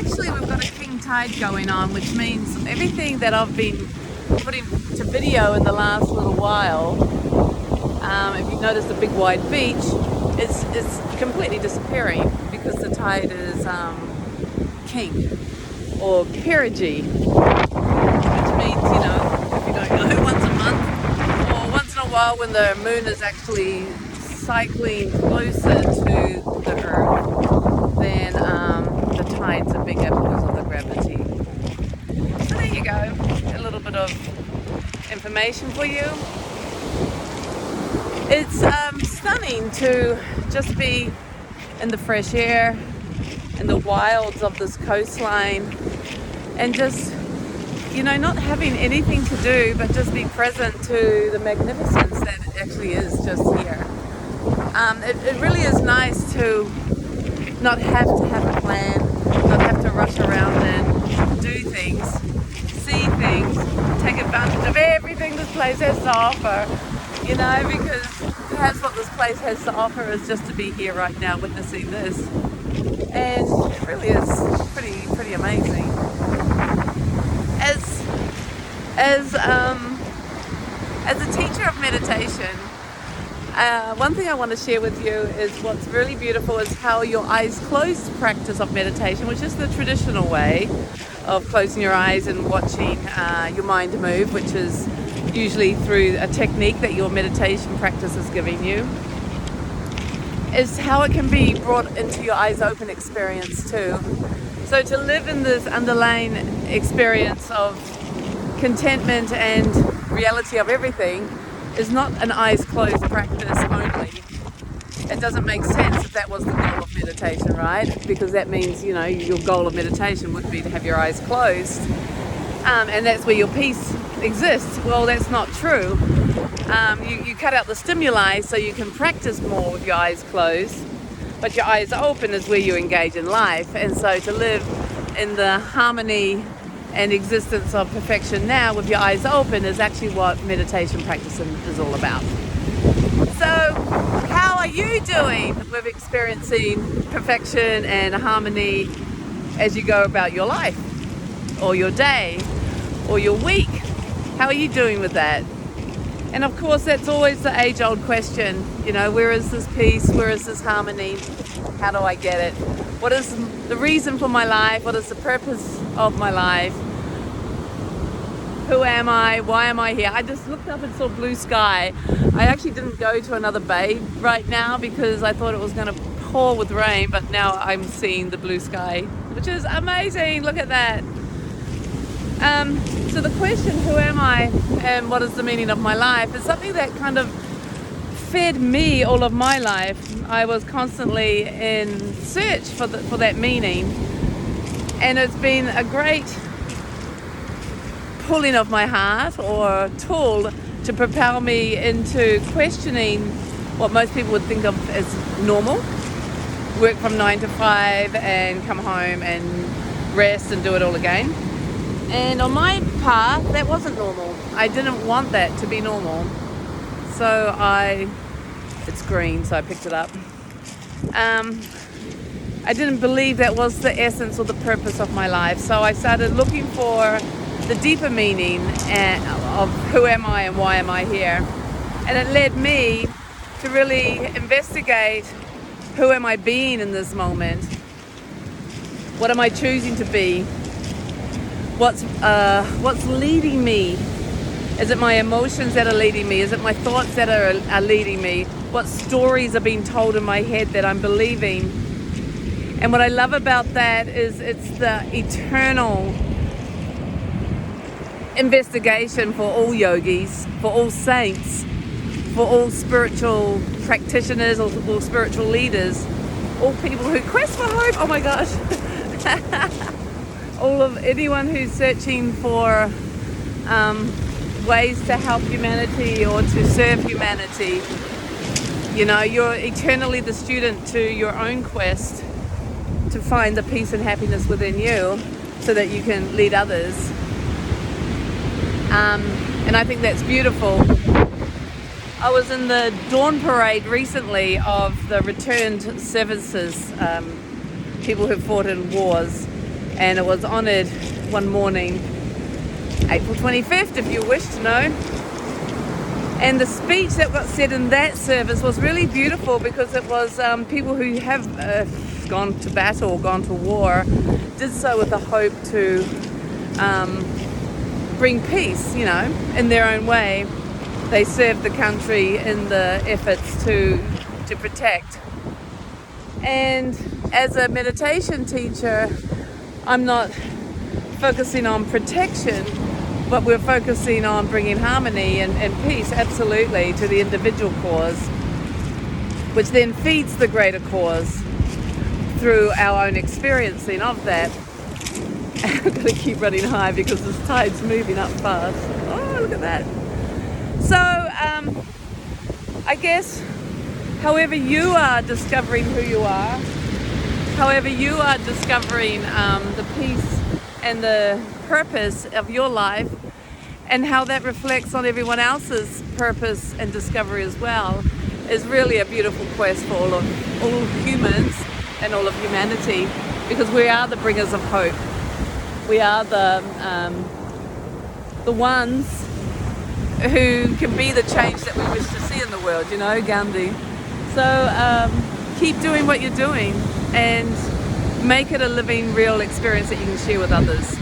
actually we've got a king tide going on, which means everything that I've been putting to video in the last little while, if you've noticed the big wide beach, is completely disappearing because the tide is king or perigee, which means, you know, if you don't know, once a month or once in a while when the moon is actually cycling closer to the earth, then the tides are bigger because of the gravity. So there you go, a little bit of information for you. It's stunning to just be in the fresh air, in the wilds of this coastline, and just, you know, not having anything to do but just be present to the magnificence that it actually is just here. It really is nice to not have to have a plan, not have to rush around and do things, see things, take advantage of everything this place has to offer, you know, because perhaps what this place has to offer is just to be here right now witnessing this. And it really is pretty amazing. As a teacher of meditation, one thing I want to share with you is what's really beautiful is how your eyes closed practice of meditation, which is the traditional way of closing your eyes and watching your mind move, which is usually through a technique that your meditation practice is giving you, is how it can be brought into your eyes open experience too. So to live in this underlying experience of contentment and reality of everything is not an eyes closed practice only. It doesn't make sense if that was the goal of meditation, right? Because that means, you know, your goal of meditation would be to have your eyes closed, and that's where your peace exists. Well, that's not true. You cut out the stimuli so you can practice more with your eyes closed, but your eyes open is where you engage in life. And so to live in the harmony and existence of perfection now with your eyes open is actually what meditation practice is all about. So how are you doing with experiencing perfection and harmony as you go about your life or your day or your week? How are you doing with that? And of course, that's always the age-old question, you know, where is this peace? Where is this harmony? How do I get it? What is the reason for my life? What is the purpose of my life? Who am I? Why am I here? I just looked up and saw blue sky. I actually didn't go to another bay right now because I thought it was going to pour with rain, but now I'm seeing the blue sky, which is amazing. Look at that. So the question, who am I and what is the meaning of my life, is something that kind of fed me all of my life. I was constantly in search for that meaning, and it's been a great pulling of my heart or tool to propel me into questioning what most people would think of as normal. Work from 9 to 5 and come home and rest and do it all again. And on my path, that wasn't normal. I didn't want that to be normal. So it's green, so I picked it up. I didn't believe that was the essence or the purpose of my life. So I started looking for the deeper meaning of who am I and why am I here. And it led me to really investigate, who am I being in this moment? What am I choosing to be? What's leading me? Is it my emotions that are leading me? Is it my thoughts that are leading me? What stories are being told in my head that I'm believing? And what I love about that is it's the eternal investigation for all yogis, for all saints, for all spiritual practitioners or all spiritual leaders, all people who quest for hope. Oh my gosh. All of anyone who's searching for ways to help humanity or to serve humanity. You know, you're eternally the student to your own quest to find the peace and happiness within you so that you can lead others. And I think that's beautiful. I was in the dawn parade recently of the returned services, people who fought in wars. and it was honoured one morning, April 25th, if you wish to know. And the speech that got said in that service was really beautiful, because it was people who have gone to battle, gone to war, did so with the hope to bring peace, in their own way. They served the country in the efforts to protect. And as a meditation teacher, I'm not focusing on protection, but we're focusing on bringing harmony and peace, absolutely, to the individual cause, which then feeds the greater cause through our own experiencing of that. I'm going to keep running high because this tide's moving up fast. Oh, look at that. So, I guess, however you are discovering who you are, however you are discovering the peace and the purpose of your life, and how that reflects on everyone else's purpose and discovery as well, is really a beautiful quest for all humans and all of humanity, because we are the bringers of hope. We are the ones who can be the change that we wish to see in the world, Gandhi. So keep doing what you're doing and make it a living, real experience that you can share with others.